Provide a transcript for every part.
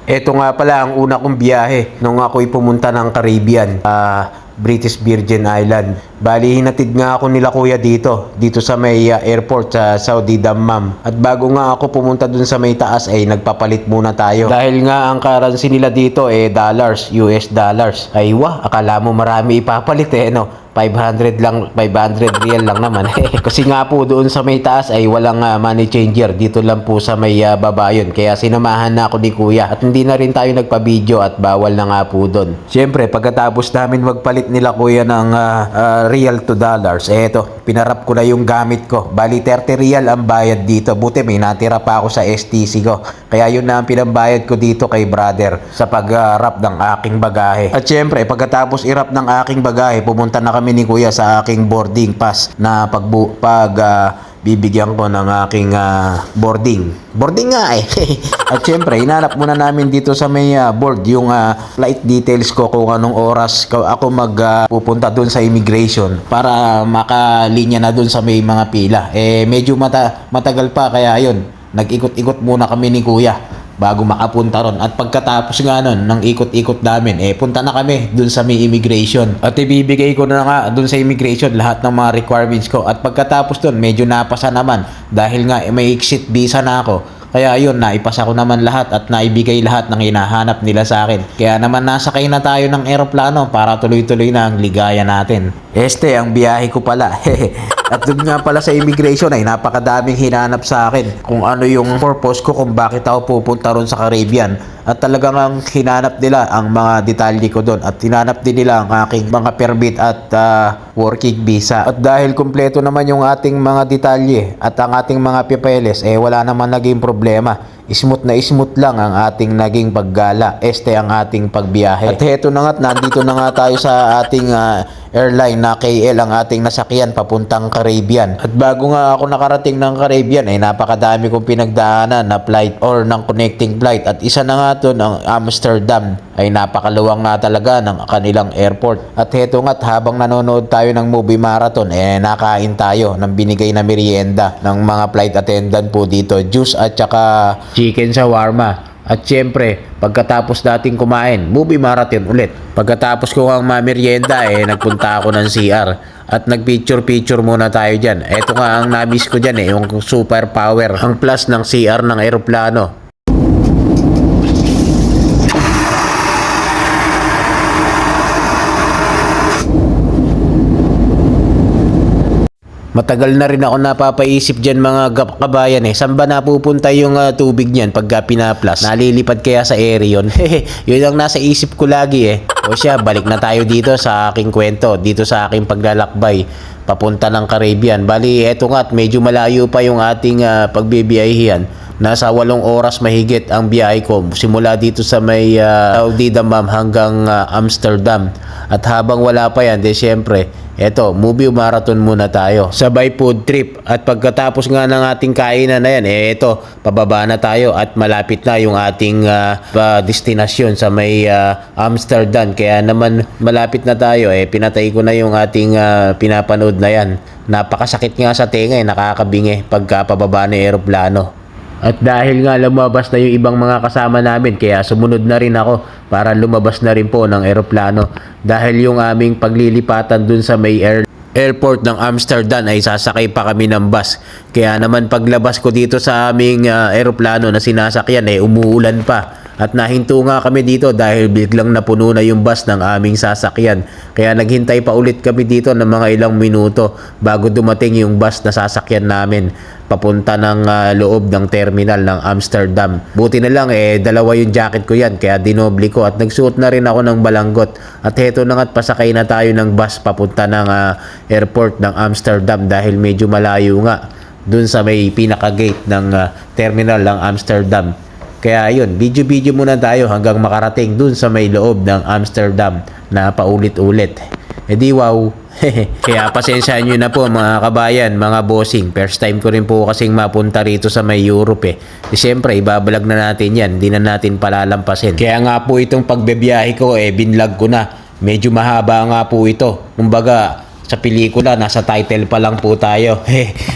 Ito nga pala ang una kong biyahe nung ako'y pumunta ng Caribbean, British Virgin Island. Bali, hinatid nga ako nila kuya dito sa may airport sa Saudi Dammam. At bago nga ako pumunta dun sa may taas ay nagpapalit muna tayo. Dahil nga ang currency nila dito dollars, US dollars. Ay akala mo marami ipapalit no? 500 lang, 500 real lang naman. Kasi nga po doon sa may taas ay walang money changer. Dito lang po sa may baba yun. Kaya sinamahan na ako ni kuya. At hindi na rin tayo nagpa-video at bawal na nga po doon. Siyempre, pagkatapos namin magpalit nila kuya ng real to dollars, eto, pinarap ko na yung gamit ko. Bali, 30 real ang bayad dito. Buti may natira pa ako sa STC ko. Kaya yun na ang pinambayad ko dito kay brother sa pag-wrap ng aking bagahe. At siyempre, pagkatapos i-wrap ng aking bagahe, pumunta na kami ni kuya sa aking boarding pass na bibigyan ko ng aking boarding nga At syempre hinanap muna namin dito sa may board yung flight details ko kung anong oras ako pupunta dun sa immigration para makalinya na dun sa may mga pila. Medyo matagal pa kaya yun, nag-ikot-ikot muna kami ni kuya bago makapunta ron. At pagkatapos nga nun, ng ikot-ikot namin, punta na kami dun sa may immigration. At ibibigay ko na nga dun sa immigration lahat ng mga requirements ko. At pagkatapos dun, medyo napasa naman dahil nga may exit visa na ako. Kaya yun, naipasa ko naman lahat at naibigay lahat ng hinahanap nila sa akin. Kaya naman nasakay na tayo ng eroplano para tuloy-tuloy na ang ligaya natin. Ang biyahe ko pala. At doon nga pala sa immigration ay napakadaming hinanap sa akin kung ano yung purpose ko kung bakit ako pupunta ron sa Caribbean. At talagang ang hinanap nila ang mga detalye ko doon. At hinanap din nila ang aking mga permit at working visa. At dahil kumpleto naman yung ating mga detalye at ang ating mga papeles, wala naman naging problema. Smooth lang ang ating naging paggala. Ang ating pagbiyahe. At heto na nga, nandito na nga tayo sa ating airline na KL, ang ating nasakyan papuntang Caribbean. At bago nga ako nakarating ng Caribbean ay napakadami kong pinagdaanan na flight or ng connecting flight. At isa na nga to ng Amsterdam. Ay napakaluwang nga talaga ng kanilang airport. At heto nga, habang nanonood tayo ng movie marathon, nakain tayo ng binigay na merienda ng mga flight attendant po dito. Juice at saka chicken shawarma. At syempre, pagkatapos nating kumain, movie marathon ulit. Pagkatapos ko ang merienda, nagpunta ako ng CR. At nagpicture-picture muna tayo dyan. Ito nga ang namiss ko dyan yung super power. Ang plus ng CR ng aeroplano. Matagal na rin ako napapaisip dyan mga kabayan Saan ba napupunta yung tubig niyan pagka pinaplas? Nalilipad kaya sa Aerion? Yun ang nasa isip ko lagi O siya, balik na tayo dito sa aking kwento, dito sa aking paglalakbay papunta ng Caribbean. Bali, eto nga, medyo malayo pa yung ating pagbibiyahihan. Nasa 8 oras mahigit ang biyahe ko simula dito sa may Saudi Dammam hanggang Amsterdam. At habang wala pa yan, syempre, eto, movie marathon muna tayo. Sabay food trip. At pagkatapos nga ng ating kainan na yan, eto, pababa na tayo at malapit na yung ating destinasyon sa may Amsterdam. Kaya naman malapit na tayo, pinatay ko na yung ating pinapanood na yan. Napakasakit nga sa tenga, nakakabingi pagka pababa ng eroplano. At dahil nga lumabas na yung ibang mga kasama namin, kaya sumunod na rin ako para lumabas na rin po ng eroplano. Dahil yung aming paglilipatan dun sa may airport ng Amsterdam ay sasakay pa kami ng bus. Kaya naman paglabas ko dito sa aming eroplano na sinasakyan umuulan pa. At nahinto nga kami dito dahil biglang napuno na yung bus ng aming sasakyan. Kaya naghintay pa ulit kami dito ng mga ilang minuto bago dumating yung bus na sasakyan namin papunta ng loob ng terminal ng Amsterdam. Buti na lang dalawa yung jacket ko yan kaya dinobli ko at nagsuot na rin ako ng balanggot. At heto na nga't pasakay na tayo ng bus papunta ng airport ng Amsterdam dahil medyo malayo nga dun sa may pinaka-gate ng terminal ng Amsterdam. Kaya yun, video-video muna tayo hanggang makarating dun sa may loob ng Amsterdam na paulit-ulit. Wow. Kaya pasensyahan nyo na po mga kabayan, mga bossing. First time ko rin po kasing mapunta rito sa may Europe Siyempre, ibabalag na natin yan. Hindi na natin palalampasin. Kaya nga po itong pagbebiyahe ko, binlag ko na. Medyo mahaba nga po ito. Kumbaga, sa pelikula, nasa title pa lang po tayo.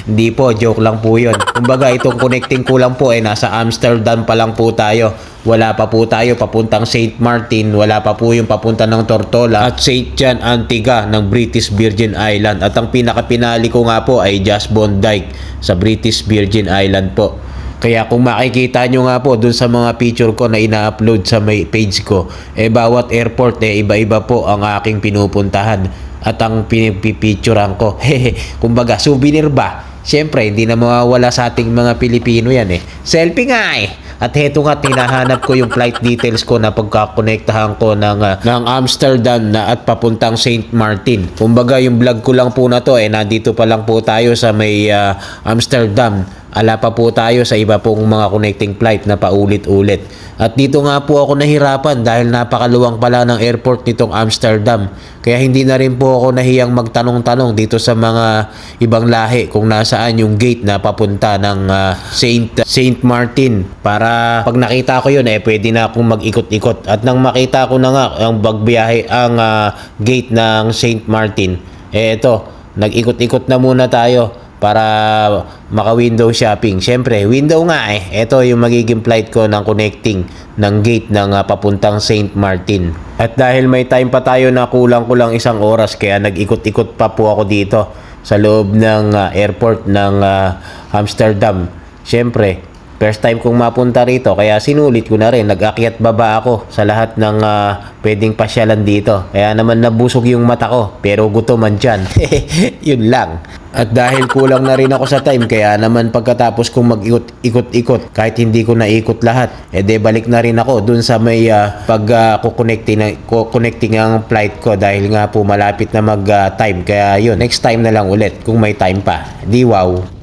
Hindi po, joke lang po yun. Kumbaga, itong connecting ko lang po, nasa Amsterdam pa lang po tayo. Wala pa po tayo papuntang Saint Martin, wala pa po yung papunta ng Tortola at Saint John Antigua ng British Virgin Island. At ang pinakapinali ko nga po ay Just Bondi sa British Virgin Island po. Kaya kung makikita nyo nga po dun sa mga picture ko na ina-upload sa may page ko, bawat airport iba-iba po ang aking pinupuntahan at ang pinipicturean ko. Kumbaga, souvenir ba? Siyempre, hindi na mawawala sa ating mga Pilipino yan Selfie nga At heto nga, tinahanap ko yung flight details ko na pagkakonektahan ko ng Amsterdam na at papuntang Saint Martin. Kumbaga, yung vlog ko lang po na to, nandito pa lang po tayo sa may Amsterdam. Ala pa po tayo sa iba pong mga connecting flight na paulit-ulit. At dito nga po ako nahirapan dahil napakaluwang pala ng airport nitong Amsterdam. Kaya hindi na rin po ako nahiyang magtanong-tanong dito sa mga ibang lahi kung nasaan yung gate na papunta ng Saint Martin. Para pag nakita ko yun, pwede na akong mag-ikot-ikot. At nang makita ko na nga ang bagbiyahe, ang gate ng Saint Martin, eto, nag-ikot-ikot na muna tayo para maka-window shopping. Siyempre, window nga Ito yung magiging flight ko ng connecting ng gate ng papuntang Saint Martin. At dahil may time pa tayo na kulang-kulang 1 oras, kaya nag-ikot-ikot pa po ako dito sa loob ng airport ng Amsterdam. Siyempre, first time kong mapunta rito, kaya sinulit ko na rin. Nag-akyat baba ako sa lahat ng pwedeng pasyalan dito. Kaya naman nabusog yung mata ko, pero gutom man dyan. Yun lang. At dahil kulang na rin ako sa time, kaya naman pagkatapos kong mag-ikot-ikot, kahit hindi ko naikot lahat, balik na rin ako dun sa may connecting ang flight ko dahil nga po malapit na mag-time. Kaya yun, next time na lang ulit kung may time pa. Di wow.